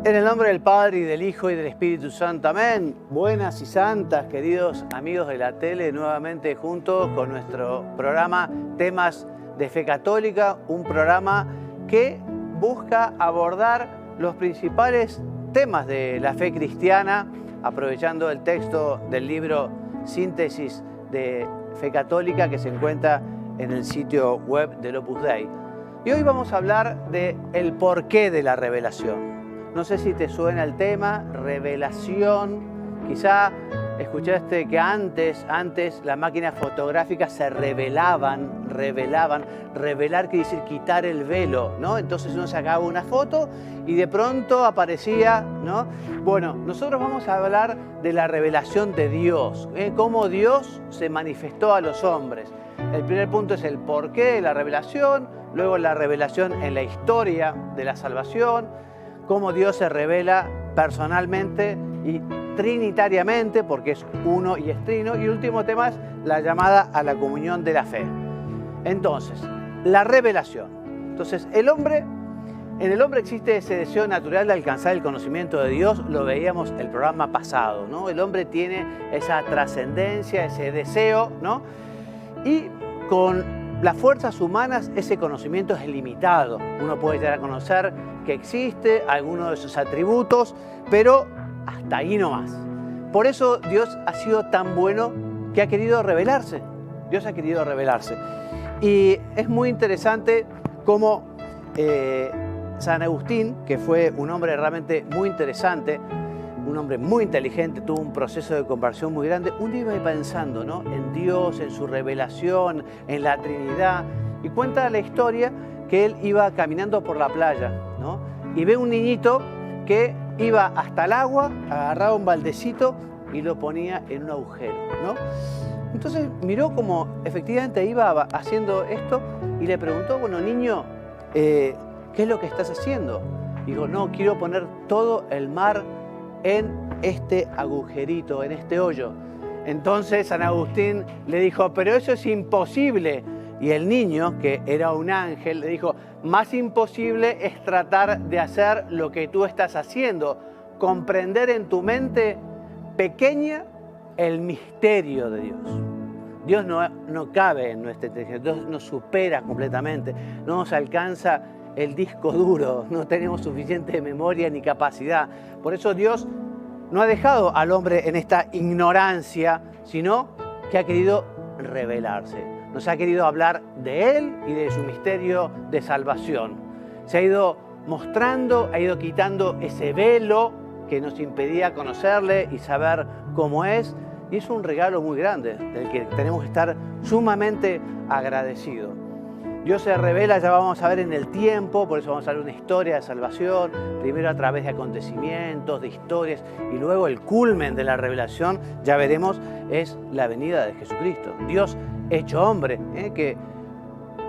En el nombre del Padre, y del Hijo, y del Espíritu Santo. Amén. Buenas y santas, queridos amigos de la tele, nuevamente juntos con nuestro programa Temas de Fe Católica, un programa que busca abordar los principales temas de la fe cristiana, aprovechando el texto del libro Síntesis de Fe Católica que se encuentra en el sitio web del Opus Dei. Y hoy vamos a hablar del porqué de la revelación. No sé si te suena el tema, revelación. Quizá escuchaste que antes las máquinas fotográficas se revelaban. Revelar quiere decir quitar el velo, ¿no? Entonces uno sacaba una foto y de pronto aparecía, ¿no? Bueno, nosotros vamos a hablar de la revelación de Dios, cómo Dios se manifestó a los hombres. El primer punto es el porqué de la revelación, luego la revelación en la historia de la salvación, cómo Dios se revela personalmente y trinitariamente, porque es uno y es trino. Y el último tema es la llamada a la comunión de la fe. Entonces, la revelación. Entonces, en el hombre existe ese deseo natural de alcanzar el conocimiento de Dios. Lo veíamos el programa pasado, ¿no? El hombre tiene esa trascendencia, ese deseo, ¿no? Y con las fuerzas humanas ese conocimiento es limitado. Uno puede llegar a conocer que existe alguno de sus atributos, pero hasta ahí no más. Por eso Dios ha sido tan bueno que ha querido revelarse. Dios ha querido revelarse. Y es muy interesante cómo San Agustín, que fue un hombre realmente muy interesante, un hombre muy inteligente, tuvo un proceso de conversión muy grande, un día iba pensando, ¿no?, en Dios, en su revelación, en la Trinidad, y cuenta la historia que él iba caminando por la playa, ¿no?, y ve un niñito que iba hasta el agua, agarraba un baldecito y lo ponía en un agujero, ¿no? Entonces miró como efectivamente iba haciendo esto y le preguntó, bueno, niño, ¿qué es lo que estás haciendo? Dijo, no, quiero poner todo el mar en este agujerito, en este hoyo. Entonces San Agustín le dijo, pero eso es imposible. Y el niño, que era un ángel, le dijo, más imposible es tratar de hacer lo que tú estás haciendo, comprender en tu mente pequeña el misterio de Dios. Dios no cabe en nuestra inteligencia, Dios nos supera completamente, no nos alcanza el disco duro, no tenemos suficiente memoria ni capacidad. Por eso Dios no ha dejado al hombre en esta ignorancia, sino que ha querido revelarse. Nos ha querido hablar de Él y de su misterio de salvación. Se ha ido mostrando, ha ido quitando ese velo que nos impedía conocerle y saber cómo es. Y es un regalo muy grande del que tenemos que estar sumamente agradecidos. Dios se revela, ya vamos a ver en el tiempo, por eso vamos a ver una historia de salvación, primero a través de acontecimientos, de historias, y luego el culmen de la revelación, ya veremos, es la venida de Jesucristo. Dios hecho hombre, que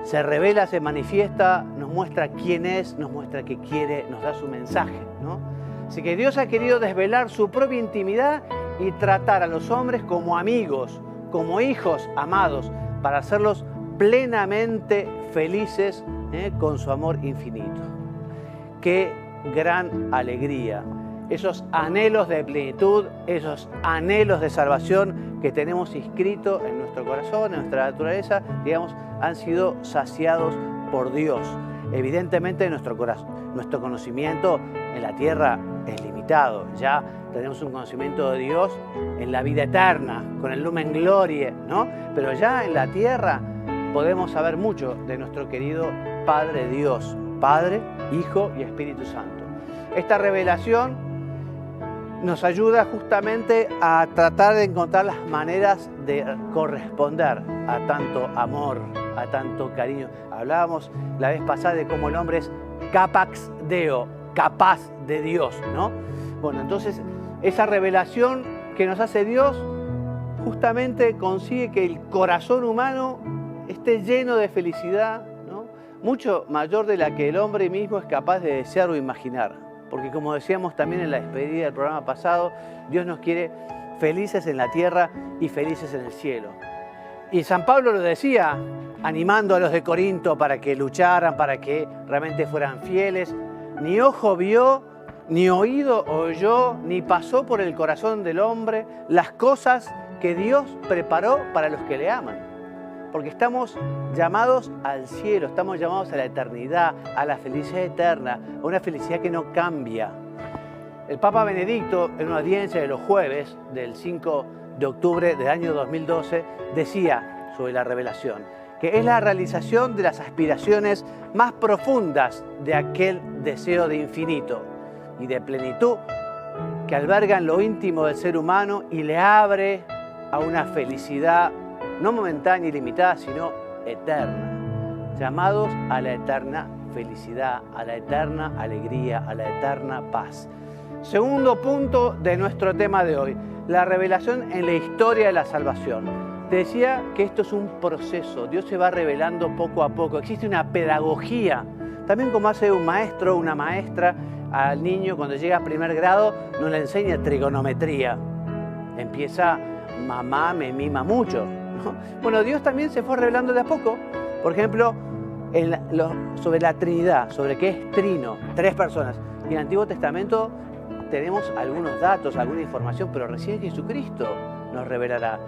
se revela, se manifiesta, nos muestra quién es, nos muestra qué quiere, nos da su mensaje, ¿no? Así que Dios ha querido desvelar su propia intimidad y tratar a los hombres como amigos, como hijos amados, para hacerlos plenamente felices con su amor infinito. Qué gran alegría. Esos anhelos de plenitud, esos anhelos de salvación que tenemos inscritos en nuestro corazón, en nuestra naturaleza, digamos, han sido saciados por Dios. Evidentemente nuestro conocimiento en la tierra es limitado. Ya tenemos un conocimiento de Dios en la vida eterna, con el Lumen Glorie, ¿no? Pero ya en la tierra podemos saber mucho de nuestro querido Padre Dios, Padre, Hijo y Espíritu Santo. Esta revelación nos ayuda justamente a tratar de encontrar las maneras de corresponder a tanto amor, a tanto cariño. Hablábamos la vez pasada de cómo el hombre es capax Deo, capaz de Dios, ¿no? Bueno, entonces esa revelación que nos hace Dios justamente consigue que el corazón humano esté lleno de felicidad, ¿no?, mucho mayor de la que el hombre mismo es capaz de desear o imaginar. Porque como decíamos también en la despedida del programa pasado, Dios nos quiere felices en la tierra y felices en el cielo. Y San Pablo lo decía, animando a los de Corinto para que lucharan, para que realmente fueran fieles. Ni ojo vio, ni oído oyó, ni pasó por el corazón del hombre las cosas que Dios preparó para los que le aman. Porque estamos llamados al cielo, estamos llamados a la eternidad, a la felicidad eterna, a una felicidad que no cambia. El Papa Benedicto, en una audiencia de los jueves del 5 de octubre del año 2012, decía sobre la revelación, que es la realización de las aspiraciones más profundas de aquel deseo de infinito y de plenitud que alberga en lo íntimo del ser humano y le abre a una felicidad no momentánea y limitada, sino eterna. Llamados a la eterna felicidad, a la eterna alegría, a la eterna paz. Segundo punto de nuestro tema de hoy, la revelación en la historia de la salvación. Te decía que esto es un proceso, Dios se va revelando poco a poco, existe una pedagogía, también como hace un maestro o una maestra al niño cuando llega a primer grado, no le enseña trigonometría, empieza, mamá me mima mucho, ¿no? Bueno, Dios también se fue revelando de a poco, por ejemplo, sobre la Trinidad, sobre qué es trino, 3 personas, y en el Antiguo Testamento tenemos algunos datos, alguna información, pero recién Jesucristo nos revelará.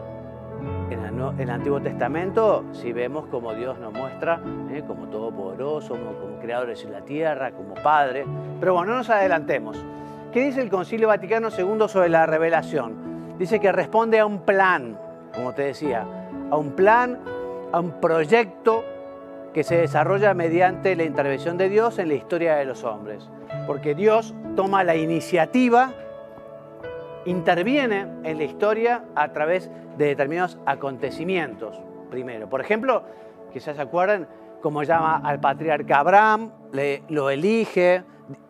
En el Antiguo Testamento, si vemos como Dios nos muestra, como todopoderoso, como creador de la tierra, como Padre. Pero bueno, no nos adelantemos. ¿Qué dice el Concilio Vaticano II sobre la revelación? Dice que responde a un plan, como te decía, a un plan, a un proyecto que se desarrolla mediante la intervención de Dios en la historia de los hombres. Porque Dios toma la iniciativa, interviene en la historia a través de determinados acontecimientos. Primero, por ejemplo, quizás se acuerdan cómo llama al patriarca Abraham, lo elige,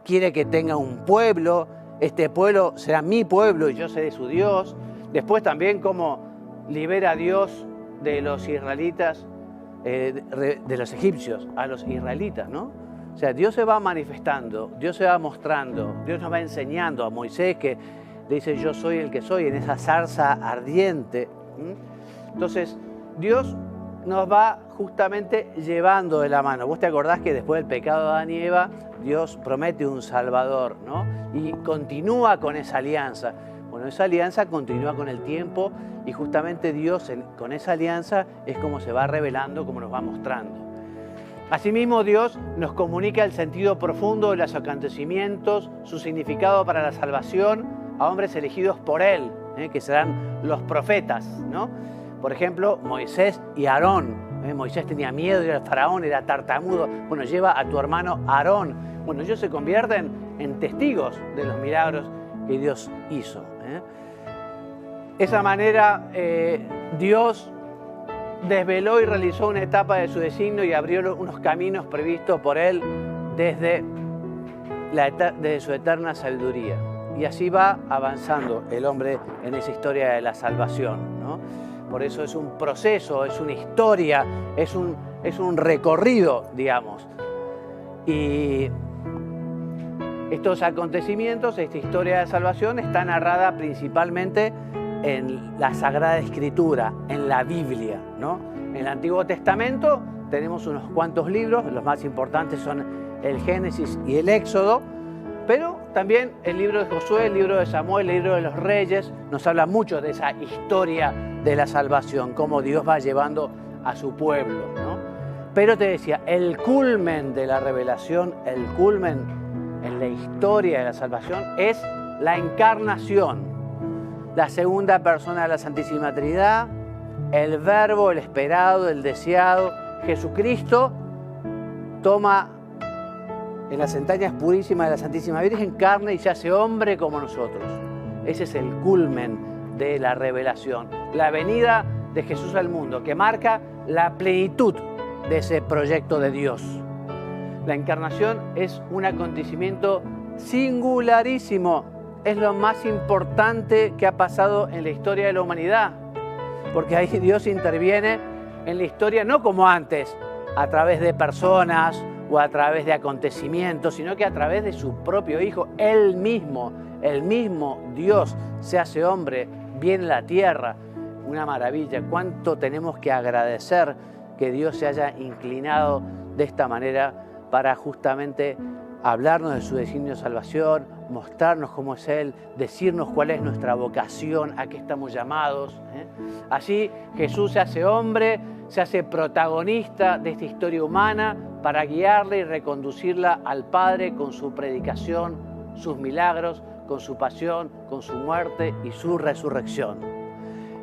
quiere que tenga un pueblo, este pueblo será mi pueblo y yo seré su Dios. Después también cómo libera a Dios de los israelitas, de los egipcios a los israelitas, ¿no? O sea, Dios se va manifestando, Dios se va mostrando, Dios nos va enseñando a Moisés que le dice yo soy el que soy en esa zarza ardiente. Entonces, Dios nos va justamente llevando de la mano. Vos te acordás que después del pecado de Adán y Eva, Dios promete un Salvador, ¿no? Y continúa con esa alianza. Bueno, esa alianza continúa con el tiempo y justamente Dios con esa alianza es como se va revelando, como nos va mostrando. Asimismo, Dios nos comunica el sentido profundo de los acontecimientos, su significado para la salvación a hombres elegidos por Él, que serán los profetas, ¿no? Por ejemplo, Moisés y Aarón. Moisés tenía miedo, era el faraón, era tartamudo. Bueno, lleva a tu hermano Aarón. Bueno, ellos se convierten en testigos de los milagros que Dios hizo. De esa manera, Dios desveló y realizó una etapa de su designio y abrió unos caminos previstos por Él desde su eterna sabiduría. Y así va avanzando el hombre en esa historia de la salvación, ¿no? Por eso es un proceso, es una historia, es un recorrido, digamos. Y estos acontecimientos, esta historia de salvación, está narrada principalmente en la Sagrada Escritura, en la Biblia, ¿no? En el Antiguo Testamento tenemos unos cuantos libros, los más importantes son el Génesis y el Éxodo, pero también el libro de Josué, el libro de Samuel, el libro de los Reyes, nos habla mucho de esa historia de la salvación, cómo Dios va llevando a su pueblo, ¿no? Pero te decía, el culmen de la revelación, el culmen en la historia de la salvación es la encarnación, la segunda persona de la Santísima Trinidad, el Verbo, el esperado, el deseado, Jesucristo, toma en las entrañas purísimas de la Santísima Virgen carne y se hace hombre como nosotros. Ese es el culmen de la revelación, la venida de Jesús al mundo, que marca la plenitud de ese proyecto de Dios. La encarnación es un acontecimiento singularísimo, es lo más importante que ha pasado en la historia de la humanidad, porque ahí Dios interviene en la historia no como antes, a través de personas o a través de acontecimientos, sino que a través de su propio Hijo, Él mismo, el mismo Dios se hace hombre, viene a la tierra. Una maravilla, cuánto tenemos que agradecer que Dios se haya inclinado de esta manera para justamente hablarnos de su designio de salvación, mostrarnos cómo es Él, decirnos cuál es nuestra vocación, a qué estamos llamados. Así Jesús se hace hombre, se hace protagonista de esta historia humana para guiarla y reconducirla al Padre con su predicación, sus milagros, con su pasión, con su muerte y su resurrección.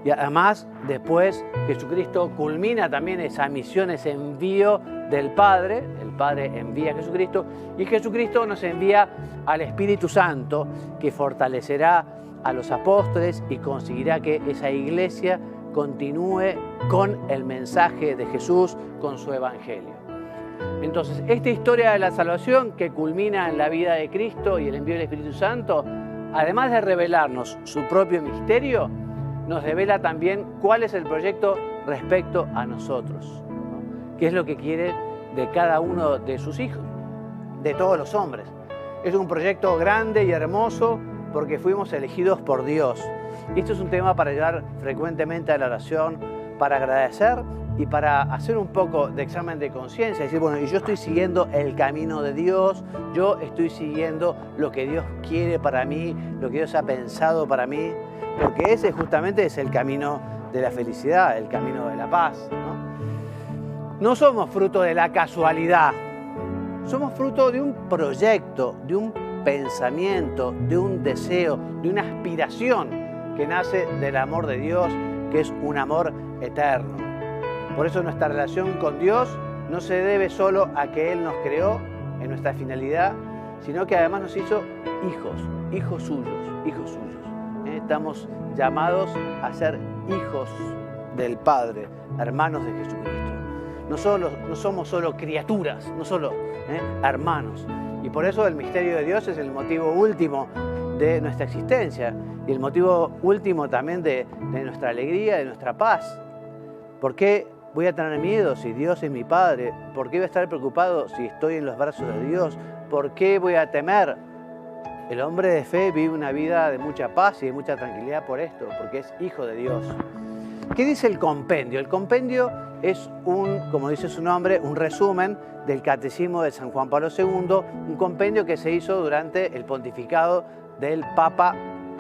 Y además, después, Jesucristo culmina también esa misión, ese envío del Padre. El Padre envía a Jesucristo y Jesucristo nos envía al Espíritu Santo, que fortalecerá a los apóstoles y conseguirá que esa iglesia continúe con el mensaje de Jesús, con su evangelio. Entonces, esta historia de la salvación que culmina en la vida de Cristo y el envío del Espíritu Santo, además de revelarnos su propio misterio, nos revela también cuál es el proyecto respecto a nosotros, ¿no? ¿Qué es lo que quiere de cada uno de sus hijos, de todos los hombres? Es un proyecto grande y hermoso porque fuimos elegidos por Dios. Y esto es un tema para llevar frecuentemente a la oración, para agradecer y para hacer un poco de examen de conciencia. Decir, bueno, yo estoy siguiendo el camino de Dios, yo estoy siguiendo lo que Dios quiere para mí, lo que Dios ha pensado para mí, porque ese justamente es el camino de la felicidad, el camino de la paz, ¿no? No somos fruto de la casualidad, somos fruto de un proyecto, de un pensamiento, de un deseo, de una aspiración que nace del amor de Dios, que es un amor eterno. Por eso nuestra relación con Dios no se debe solo a que Él nos creó en nuestra finalidad, sino que además nos hizo hijos suyos. Estamos llamados a ser hijos del Padre, hermanos de Jesucristo. No somos solo criaturas, no solo hermanos. Y por eso el misterio de Dios es el motivo último de nuestra existencia y el motivo último también de nuestra alegría, de nuestra paz. ¿Por qué voy a tener miedo si Dios es mi Padre? ¿Por qué voy a estar preocupado si estoy en los brazos de Dios? ¿Por qué voy a temer? El hombre de fe vive una vida de mucha paz y de mucha tranquilidad por esto, porque es hijo de Dios. ¿Qué dice el compendio? El compendio es como dice su nombre, un resumen del Catecismo de San Juan Pablo II, un compendio que se hizo durante el pontificado del Papa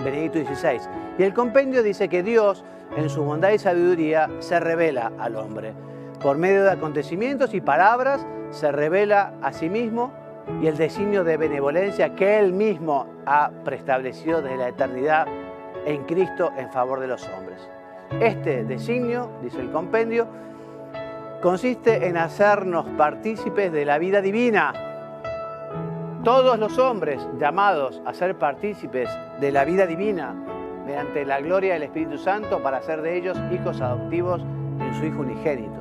Benedicto XVI. Y el compendio dice que Dios, en su bondad y sabiduría, se revela al hombre. Por medio de acontecimientos y palabras, se revela a sí mismo y el designio de benevolencia que Él mismo ha preestablecido desde la eternidad en Cristo en favor de los hombres. Este designio, dice el compendio, consiste en hacernos partícipes de la vida divina. Todos los hombres llamados a ser partícipes de la vida divina mediante la gloria del Espíritu Santo para hacer de ellos hijos adoptivos en su Hijo unigénito.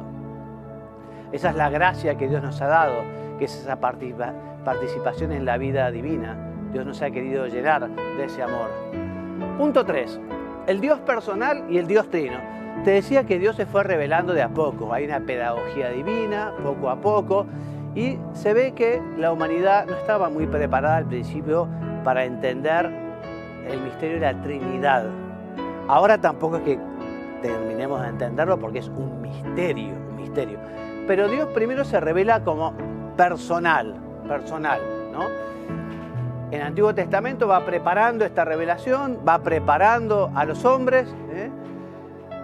Esa es la gracia que Dios nos ha dado, que es esa participación en la vida divina. Dios nos ha querido llenar de ese amor. Punto 3. El Dios personal y el Dios trino. Te decía que Dios se fue revelando de a poco. Hay una pedagogía divina, poco a poco, y se ve que la humanidad no estaba muy preparada al principio para entender el misterio de la Trinidad. Ahora tampoco es que terminemos de entenderlo porque es un misterio. Pero Dios primero se revela como personal, ¿no? En el Antiguo Testamento va preparando esta revelación, va preparando a los hombres,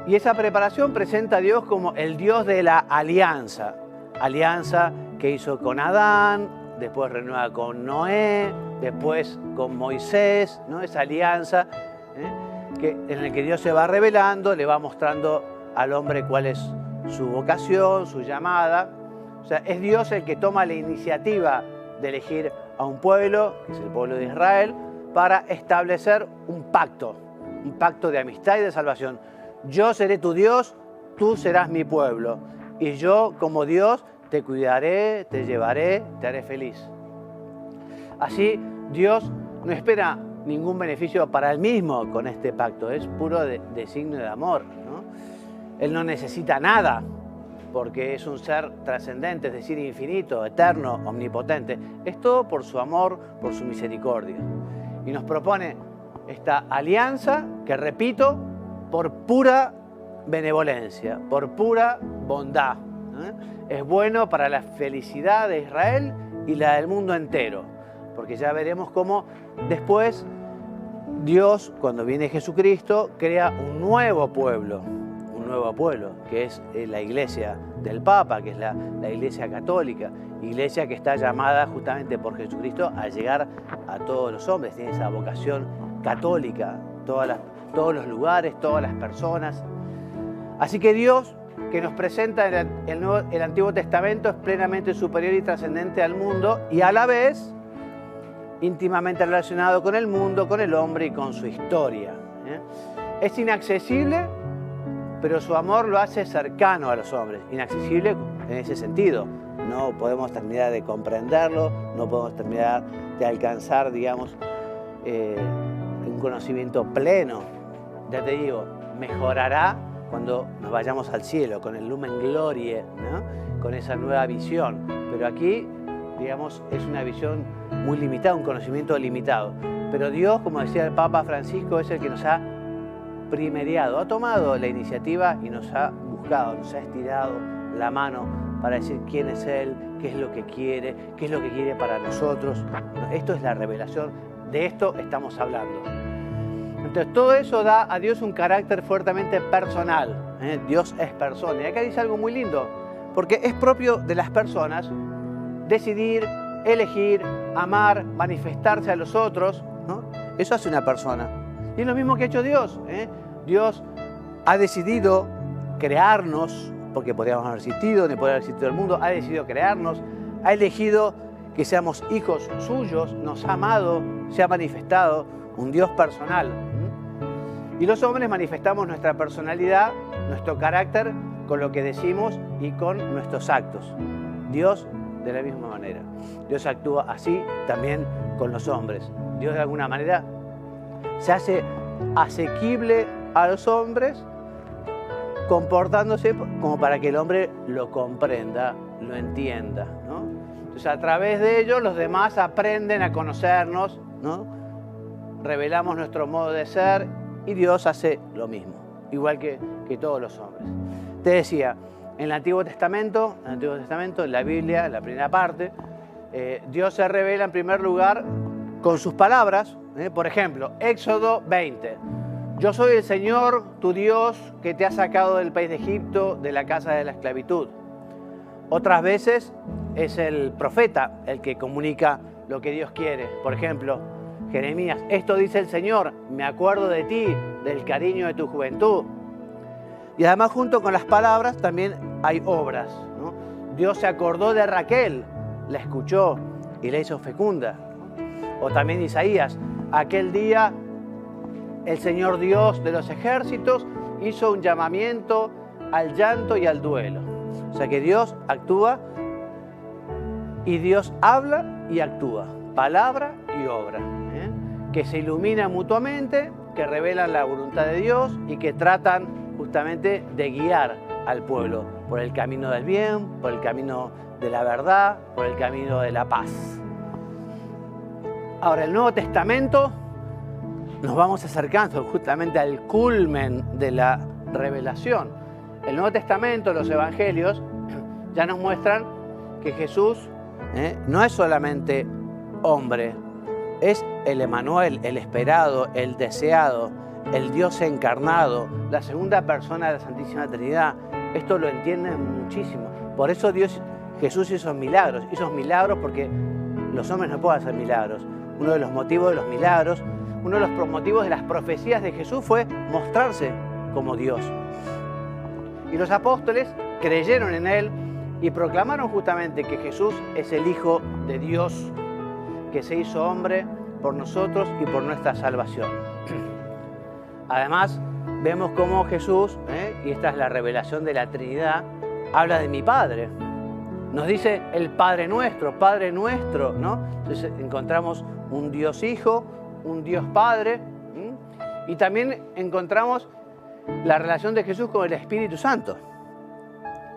y esa preparación presenta a Dios como el Dios de la alianza. Alianza que hizo con Adán, después renueva con Noé, después con Moisés, ¿no? Esa alianza en la que Dios se va revelando, le va mostrando al hombre cuál es su vocación, su llamada. O sea, es Dios el que toma la iniciativa de elegir a un pueblo, que es el pueblo de Israel, para establecer un pacto de amistad y de salvación. Yo seré tu Dios, tú serás mi pueblo, y yo como Dios te cuidaré, te llevaré, te haré feliz. Así, Dios no espera ningún beneficio para Él mismo con este pacto, es puro designio de amor, ¿no? Él no necesita nada, porque es un ser trascendente, es decir, infinito, eterno, omnipotente. Es todo por su amor, por su misericordia. Y nos propone esta alianza que, repito, por pura benevolencia, por pura bondad. Es bueno para la felicidad de Israel y la del mundo entero. porque ya veremos cómo después Dios, cuando viene Jesucristo, crea un nuevo pueblo, que es la iglesia del Papa, que es la iglesia católica, iglesia que está llamada justamente por Jesucristo a llegar a todos los hombres, tiene esa vocación católica, todos los lugares, todas las personas. Así que Dios, que nos presenta el Antiguo Testamento, es plenamente superior y trascendente al mundo y a la vez íntimamente relacionado con el mundo, con el hombre y con su historia. Es inaccesible, pero su amor lo hace cercano a los hombres. Inaccesible en ese sentido. No podemos terminar de comprenderlo, no podemos terminar de alcanzar, digamos, un conocimiento pleno. Ya te digo, mejorará cuando nos vayamos al cielo, con el Lumen Glorie, ¿no? Con esa nueva visión. Pero aquí, digamos, es una visión muy limitada, un conocimiento limitado. Pero Dios, como decía el Papa Francisco, es el que nos ha primeriado, ha tomado la iniciativa y nos ha buscado, nos ha estirado la mano para decir quién es Él, qué es lo que quiere para nosotros. Esto es la revelación, de esto estamos hablando. Entonces todo eso da a Dios un carácter fuertemente personal. Dios es persona. Y acá dice algo muy lindo, porque es propio de las personas decidir, elegir, amar, manifestarse a los otros, ¿no? Eso hace una persona. Y es lo mismo que ha hecho Dios. Dios ha decidido crearnos, porque podríamos haber existido, ni podría haber existido el mundo, ha decidido crearnos, ha elegido que seamos hijos suyos, nos ha amado, se ha manifestado, un Dios personal. Y los hombres manifestamos nuestra personalidad, nuestro carácter, con lo que decimos y con nuestros actos. Dios de la misma manera. Dios actúa así también con los hombres. Dios de alguna manera se hace asequible a los hombres, comportándose como para que el hombre lo comprenda, lo entienda, ¿no? Entonces, a través de ello, los demás aprenden a conocernos, ¿no? Revelamos nuestro modo de ser y Dios hace lo mismo, igual que todos los hombres. Te decía, en el Antiguo Testamento, en la Biblia, la primera parte, Dios se revela en primer lugar con sus palabras. Por ejemplo, Éxodo 20. Yo soy el Señor, tu Dios, que te ha sacado del país de Egipto, de la casa de la esclavitud. Otras veces es el profeta el que comunica lo que Dios quiere. Por ejemplo, Jeremías, esto dice el Señor, me acuerdo de ti, del cariño de tu juventud. Y además, junto con las palabras, también hay obras, ¿no? Dios se acordó de Raquel, la escuchó y la hizo fecunda. O también Isaías, aquel día el Señor Dios de los ejércitos hizo un llamamiento al llanto y al duelo. O sea que Dios actúa y Dios habla y actúa, palabra y obra, que se iluminan mutuamente, que revelan la voluntad de Dios y que tratan justamente de guiar al pueblo por el camino del bien, por el camino de la verdad, por el camino de la paz. Ahora, el Nuevo Testamento, nos vamos acercando justamente al culmen de la revelación. El Nuevo Testamento, los Evangelios, ya nos muestran que Jesús no es solamente hombre, es el Emmanuel, el esperado, el deseado, el Dios encarnado, la segunda persona de la Santísima Trinidad. Esto lo entienden muchísimo. Por eso Jesús hizo milagros porque los hombres no pueden hacer milagros. Uno de los motivos de los milagros, uno de los motivos de las profecías de Jesús fue mostrarse como Dios. Y los apóstoles creyeron en Él y proclamaron justamente que Jesús es el Hijo de Dios, que se hizo hombre por nosotros y por nuestra salvación. Además, vemos cómo Jesús, y esta es la revelación de la Trinidad, habla de mi Padre. Nos dice el Padre nuestro, ¿no? Entonces encontramos un Dios Hijo, un Dios Padre, y también encontramos la relación de Jesús con el Espíritu Santo.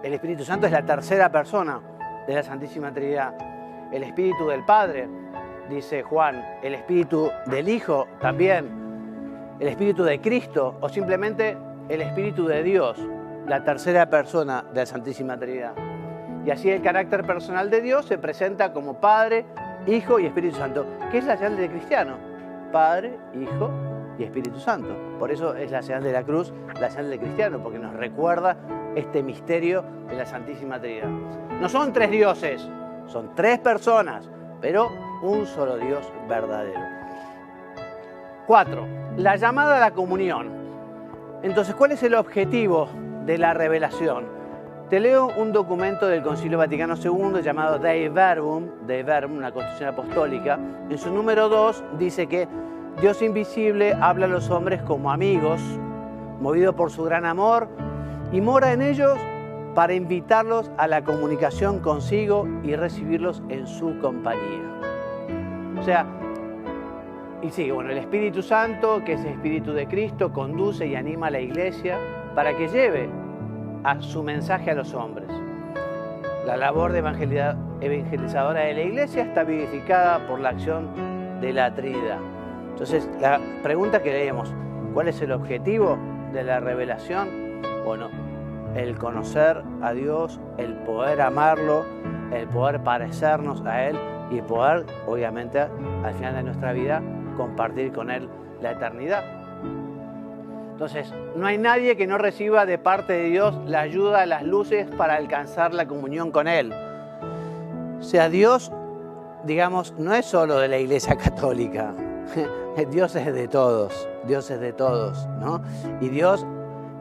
El Espíritu Santo es la tercera persona de la Santísima Trinidad. El Espíritu del Padre, dice Juan, el Espíritu del Hijo también, el Espíritu de Cristo o simplemente el Espíritu de Dios, la tercera persona de la Santísima Trinidad. Y así el carácter personal de Dios se presenta como Padre, Hijo y Espíritu Santo, que es la señal del cristiano. Padre, Hijo y Espíritu Santo. Por eso es la señal de la cruz, la señal del cristiano, porque nos recuerda este misterio de la Santísima Trinidad. No son tres dioses, son tres personas, pero un solo Dios verdadero. 4. La llamada a la comunión. Entonces, ¿cuál es el objetivo de la revelación? Te leo un documento del Concilio Vaticano II llamado Dei Verbum, una constitución apostólica. En su número 2 dice que Dios invisible habla a los hombres como amigos, movido por su gran amor, y mora en ellos para invitarlos a la comunicación consigo y recibirlos en su compañía. O sea, el Espíritu Santo, que es el Espíritu de Cristo, conduce y anima a la Iglesia para que lleve a su mensaje a los hombres. La labor de evangelizadora de la Iglesia está vivificada por la acción de la Trinidad. Entonces, la pregunta que leemos, ¿cuál es el objetivo de la revelación? Bueno, el conocer a Dios, el poder amarlo, el poder parecernos a Él y el poder, obviamente, al final de nuestra vida, compartir con Él la eternidad. Entonces, no hay nadie que no reciba de parte de Dios la ayuda, las luces para alcanzar la comunión con Él. O sea, Dios, digamos, no es solo de la Iglesia Católica. Dios es de todos, ¿no? Y Dios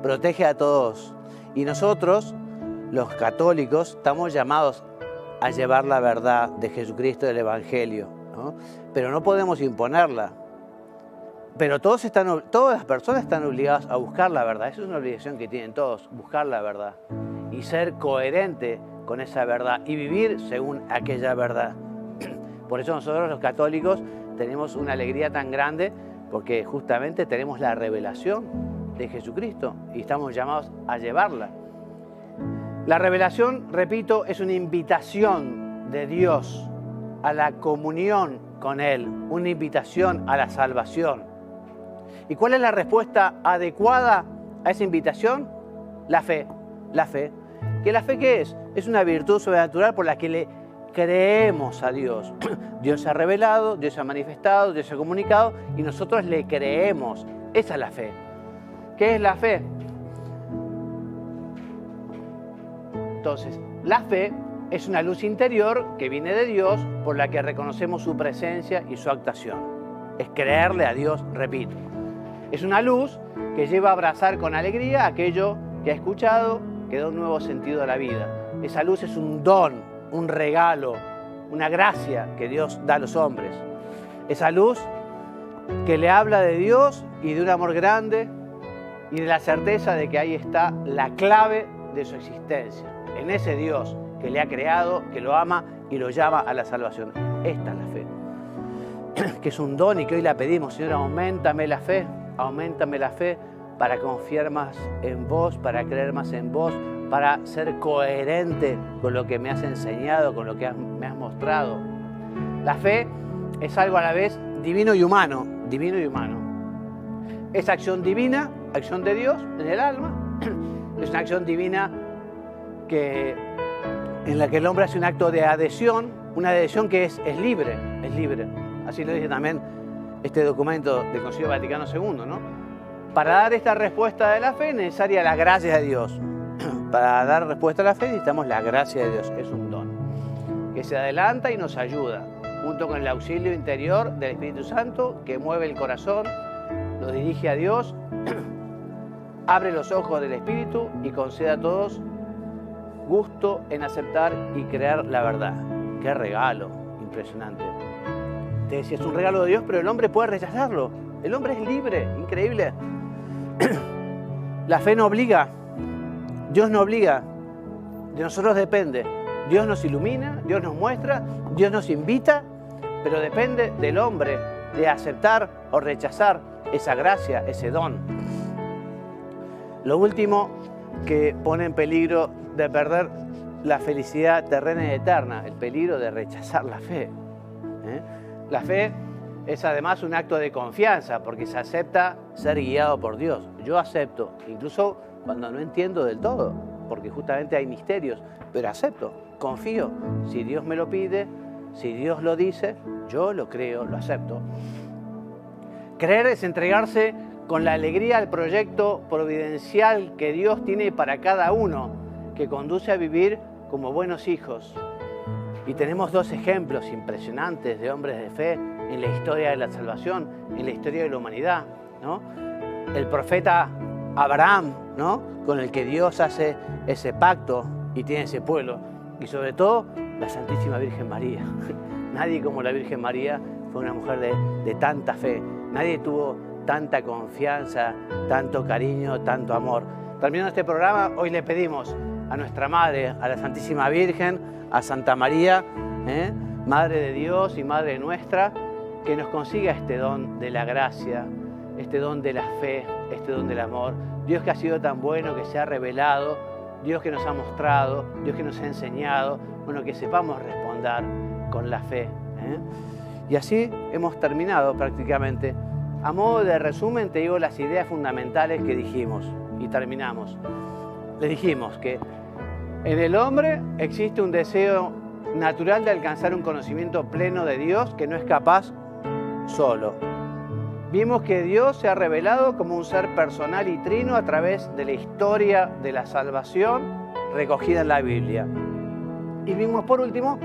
protege a todos. Y nosotros, los católicos, estamos llamados a llevar la verdad de Jesucristo del Evangelio, ¿no? Pero no podemos imponerla. Pero todas las personas están obligadas a buscar la verdad. Esa es una obligación que tienen todos, buscar la verdad y ser coherente con esa verdad y vivir según aquella verdad. Por eso nosotros los católicos tenemos una alegría tan grande, porque justamente tenemos la revelación de Jesucristo y estamos llamados a llevarla. La revelación, repito, es una invitación de Dios a la comunión con Él, una invitación a la salvación. ¿Y cuál es la respuesta adecuada a esa invitación? La fe. La fe. ¿Que la fe qué es? Es una virtud sobrenatural por la que le creemos a Dios. Dios se ha revelado, Dios se ha manifestado, Dios se ha comunicado y nosotros le creemos. Esa es la fe. ¿Qué es la fe? Entonces, la fe es una luz interior que viene de Dios por la que reconocemos su presencia y su actuación. Es creerle a Dios, repito. Es una luz que lleva a abrazar con alegría aquello que ha escuchado, que da un nuevo sentido a la vida. Esa luz es un don, un regalo, una gracia que Dios da a los hombres. Esa luz que le habla de Dios y de un amor grande y de la certeza de que ahí está la clave de su existencia. En ese Dios que le ha creado, que lo ama y lo llama a la salvación. Esta es la fe, que es un don y que hoy la pedimos. Señor, auméntame la fe para confiar más en vos, para creer más en vos, para ser coherente con lo que me has enseñado, con lo que me has mostrado. La fe es algo a la vez divino y humano, Es acción divina, acción de Dios en el alma. Es una acción divina en la que el hombre hace un acto de adhesión, una adhesión que es libre. Así lo dice también este documento del Concilio Vaticano II, ¿no? Para dar esta respuesta de la fe es necesaria la gracia de Dios. Para dar respuesta a la fe necesitamos la gracia de Dios, es un don que se adelanta y nos ayuda, junto con el auxilio interior del Espíritu Santo que mueve el corazón, lo dirige a Dios, abre los ojos del Espíritu y concede a todos gusto en aceptar y creer la verdad. ¡Qué regalo! Impresionante. Te decía, es un regalo de Dios, pero el hombre puede rechazarlo. El hombre es libre, increíble. La fe no obliga. Dios no obliga. De nosotros depende. Dios nos ilumina, Dios nos muestra, Dios nos invita, pero depende del hombre de aceptar o rechazar esa gracia, ese don. Lo último que pone en peligro de perder la felicidad terrena y eterna, el peligro de rechazar la fe. La fe es además un acto de confianza porque se acepta ser guiado por Dios. Yo acepto, incluso cuando no entiendo del todo, porque justamente hay misterios, pero acepto, confío. Si Dios me lo pide, Si Dios lo dice, yo lo creo, lo acepto. Creer es entregarse con la alegría al proyecto providencial que Dios tiene para cada uno, que conduce a vivir como buenos hijos. Y tenemos dos ejemplos impresionantes de hombres de fe en la historia de la salvación, en la historia de la humanidad, ¿no? El profeta Abraham, ¿no? Con el que Dios hace ese pacto y tiene ese pueblo. Y sobre todo, la Santísima Virgen María. Nadie como la Virgen María fue una mujer de tanta fe. Nadie tuvo tanta confianza, tanto cariño, tanto amor. Terminando este programa, hoy le pedimos a nuestra Madre, a la Santísima Virgen, a Santa María, Madre de Dios y Madre nuestra, que nos consiga este don de la gracia, este don de la fe, este don del amor. Dios que ha sido tan bueno, que se ha revelado, Dios que nos ha mostrado, Dios que nos ha enseñado, bueno, que sepamos responder con la fe. Y así hemos terminado prácticamente. A modo de resumen te digo las ideas fundamentales que dijimos y terminamos. Le dijimos que en el hombre existe un deseo natural de alcanzar un conocimiento pleno de Dios que no es capaz solo. Vimos que Dios se ha revelado como un ser personal y trino a través de la historia de la salvación recogida en la Biblia. Y vimos por último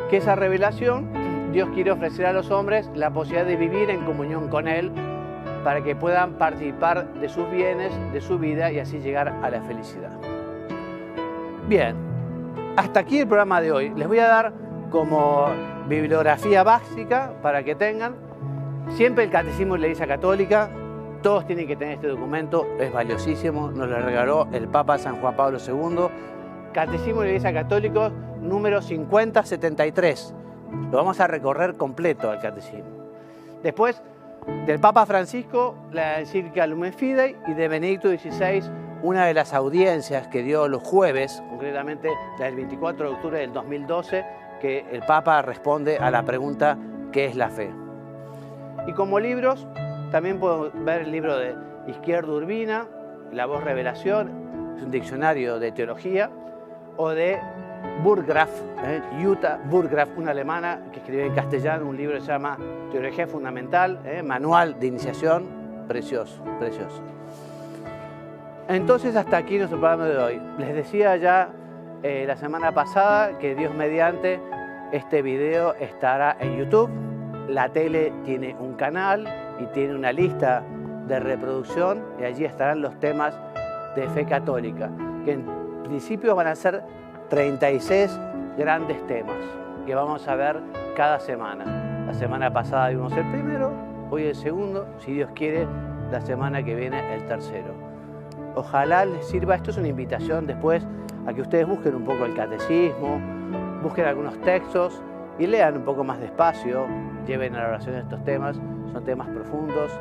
que esa revelación Dios quiere ofrecer a los hombres la posibilidad de vivir en comunión con Él para que puedan participar de sus bienes, de su vida y así llegar a la felicidad. Bien, hasta aquí el programa de hoy. Les voy a dar como bibliografía básica para que tengan. Siempre el Catecismo de la Iglesia Católica, todos tienen que tener este documento, es valiosísimo, nos lo regaló el Papa San Juan Pablo II. Catecismo de la Iglesia Católica, número 5073. Lo vamos a recorrer completo al Catecismo. Después, del Papa Francisco, la encíclica Lumen Fidei, y de Benedicto XVI, una de las audiencias que dio los jueves, concretamente la del 24 de octubre del 2012, que el Papa responde a la pregunta ¿qué es la fe? Y como libros, también puedo ver el libro de Izquierdo Urbina, La Voz Revelación, es un diccionario de teología, o de Burggraf, Jutta Burggraf, una alemana que escribió en castellano un libro que se llama Teología Fundamental, Manual de Iniciación, precioso, precioso. Entonces hasta aquí nuestro programa de hoy. Les decía ya la semana pasada que Dios mediante este video estará en YouTube. La tele tiene un canal y tiene una lista de reproducción y allí estarán los temas de fe católica, que en principio van a ser 36 grandes temas que vamos a ver cada semana. La semana pasada vimos el primero, hoy el segundo, si Dios quiere, la semana que viene el tercero. Ojalá les sirva, esto es una invitación después a que ustedes busquen un poco el catecismo, busquen algunos textos y lean un poco más despacio, lleven a la oración estos temas, son temas profundos,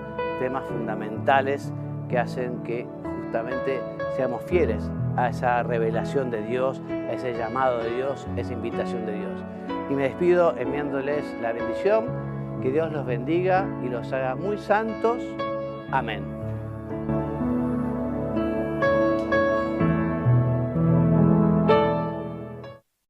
temas fundamentales que hacen que justamente seamos fieles a esa revelación de Dios, a ese llamado de Dios, esa invitación de Dios. Y me despido enviándoles la bendición, que Dios los bendiga y los haga muy santos. Amén.